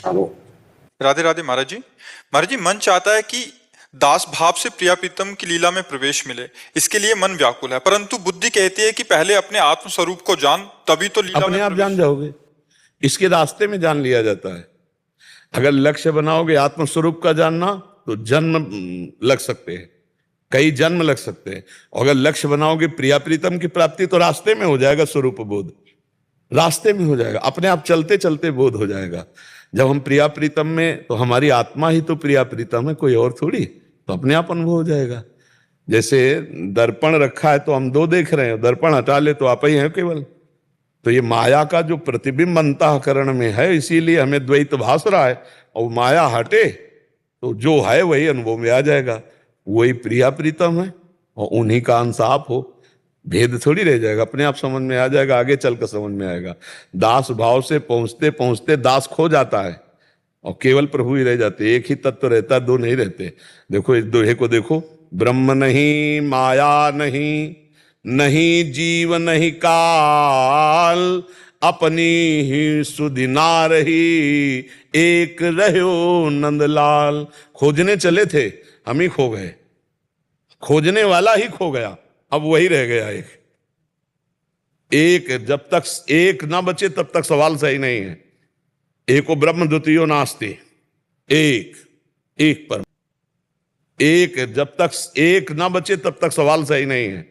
Hello. Radhe Radhe महाराज जी। महाराज जी, मन चाहता है कि दास भाव से प्रिया प्रीतम की लीला में प्रवेश मिले, इसके लिए मन व्याकुल है, परंतु बुद्धि कहती है कि पहले अपने आत्म स्वरूप को जान, तभी तो लीला अपने में आप जान प्रवेश। जाओगे, इसके रास्ते में जान लिया जाता है। अगर लक्ष्य बनाओगे आत्म स्वरूप का जानना तो जन्म लग सकते हैं, कई जन्म लग सकते हैं। और अगर लक्ष्य बनाओगे प्रिया प्रीतम की प्राप्ति तो रास्ते में हो जाएगा, स्वरूप बोध रास्ते में हो जाएगा, अपने आप चलते चलते बोध हो जाएगा। जब हम प्रिया प्रीतम में, तो हमारी आत्मा ही तो प्रिया प्रीतम है, कोई और थोड़ी, तो अपने आप अनुभव हो जाएगा। जैसे दर्पण रखा है तो हम दो देख रहे हैं, दर्पण हटा ले तो आप ही हैं केवल। तो ये माया का जो प्रतिबिंब अंतःकरण में है, इसीलिए हमें द्वैत भास रहा है। और माया हटे तो जो है वही अनुभव में आ जाएगा, वही प्रिया प्रीतम है और उन्हीं का अंश आप हो। भेद थोड़ी रह जाएगा, अपने आप समझ में आ जाएगा, आगे चलकर समझ में आएगा। दास भाव से पहुंचते पहुंचते दास खो जाता है और केवल प्रभु ही रह जाते। एक ही तत्व रहता, दो नहीं रहते। देखो इस दोहे को देखो, ब्रह्म नहीं माया नहीं, नहीं जीव नहीं काल, अपनी ही सुधि ना रही, एक रहो नंदलाल। खोजने चले थे, हम ही खो गए, खोजने वाला ही खो गया, अब वही रह गया एक। जब तक एक ना बचे तब तक सवाल सही नहीं है। एको ब्रह्म द्वितीयो नास्ति, एक पर एक, जब तक एक ना बचे तब तक सवाल सही नहीं है।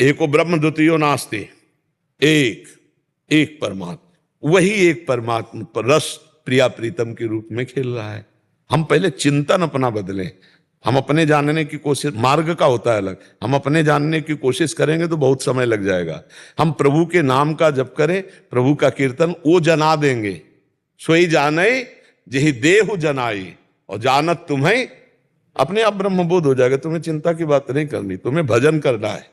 एको ब्रह्म द्वितीयो नास्ति, एक परमात्मा, वही एक परमात्मा पर रस प्रिया प्रीतम के रूप में खेल रहा है। हम पहले चिंतन अपना बदलें, हम अपने जानने की कोशिश, मार्ग का होता है अलग, हम अपने जानने की कोशिश करेंगे तो बहुत समय लग जाएगा। हम प्रभु के नाम का जप करें, प्रभु का कीर्तन, वो जना देंगे। सोई जाने जही देहु जनाई, और जानत तुम्हें, अपने आप ब्रह्मबोध हो जाएगा। तुम्हें चिंता की बात नहीं करनी, तुम्हें भजन करना है।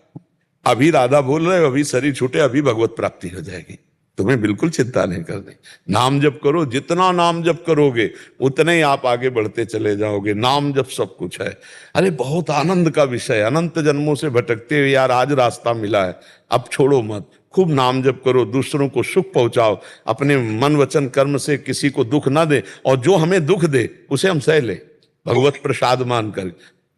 अभी राधा बोल रहे हो, अभी शरीर छूटे, अभी भगवत प्राप्ति हो जाएगी। तुम्हें बिल्कुल चिंता नहीं करनी। नाम जप करो, जितना नाम जप करोगे उतने ही आप आगे बढ़ते चले जाओगे। नाम जप सब कुछ है। अरे बहुत आनंद का विषय, अनंत जन्मों से भटकते हुए यार आज रास्ता मिला है, अब छोड़ो मत। खूब नाम जप करो, दूसरों को सुख पहुंचाओ, अपने मन वचन कर्म से किसी को दुख ना दे, और जो हमें दुख दे उसे हम सह ले भगवत प्रसाद मान कर।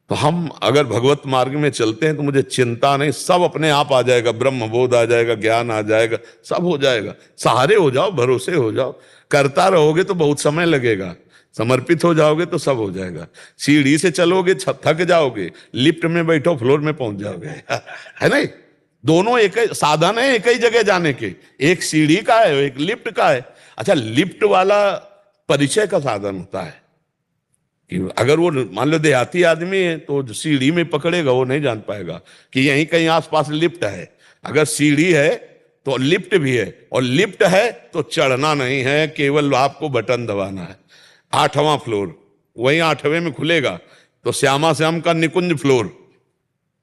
तो हम अगर भगवत मार्ग में चलते हैं तो मुझे चिंता नहीं, सब अपने आप आ जाएगा, ब्रह्म बोध आ जाएगा, ज्ञान आ जाएगा, सब हो जाएगा। सहारे हो जाओ, भरोसे हो जाओ। करता रहोगे तो बहुत समय लगेगा, समर्पित हो जाओगे तो सब हो जाएगा। सीढ़ी से चलोगे थक जाओगे, लिफ्ट में बैठो फ्लोर में पहुंच जाओगे है नहीं? दोनों एक ही साधन है, एक ही जगह जाने के। एक सीढ़ी का है, एक लिफ्ट का है। अच्छा, लिफ्ट वाला परिचय का साधन होता है कि अगर वो मान लो देहाती आदमी है तो सीढ़ी में पकड़ेगा, वो नहीं जान पाएगा कि यहीं कहीं आसपास लिफ्ट है। अगर सीढ़ी है तो लिफ्ट भी है, और लिफ्ट है तो चढ़ना नहीं है, केवल आपको बटन दबाना है। 8वां फ्लोर, वहीं 8वें में खुलेगा तो श्यामा श्याम का निकुंज फ्लोर।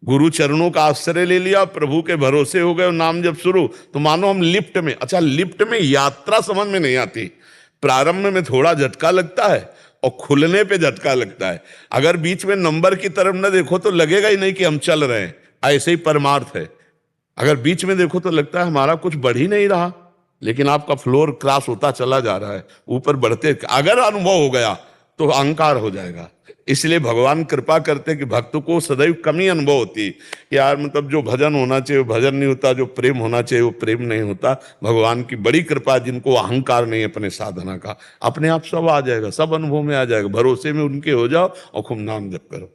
गुरु चरणों का आश्रय ले लिया, प्रभु के भरोसे हो गए, नाम जब शुरू, तो मानो हम लिफ्ट में। अच्छा, लिफ्ट में यात्रा समझ में नहीं आती। प्रारंभ में थोड़ा झटका लगता है और खुलने पे झटका लगता है। अगर बीच में नंबर की तरफ न देखो तो लगेगा ही नहीं कि हम चल रहे हैं। ऐसे ही परमार्थ है, अगर बीच में देखो तो लगता है हमारा कुछ बढ़ ही नहीं रहा, लेकिन आपका फ्लोर क्रॉस होता चला जा रहा है, ऊपर बढ़ते। अगर अनुभव हो गया तो अहंकार हो जाएगा। इसलिए भगवान कृपा करते कि भक्त को सदैव कमी अनुभव होती कि यार मतलब जो भजन होना चाहिए वो भजन नहीं होता, जो प्रेम होना चाहिए वो प्रेम नहीं होता। भगवान की बड़ी कृपा, जिनको अहंकार नहीं अपने साधना का, अपने आप सब आ जाएगा, सब अनुभव में आ जाएगा। भरोसे में उनके हो जाओ और खूब नाम जप करो।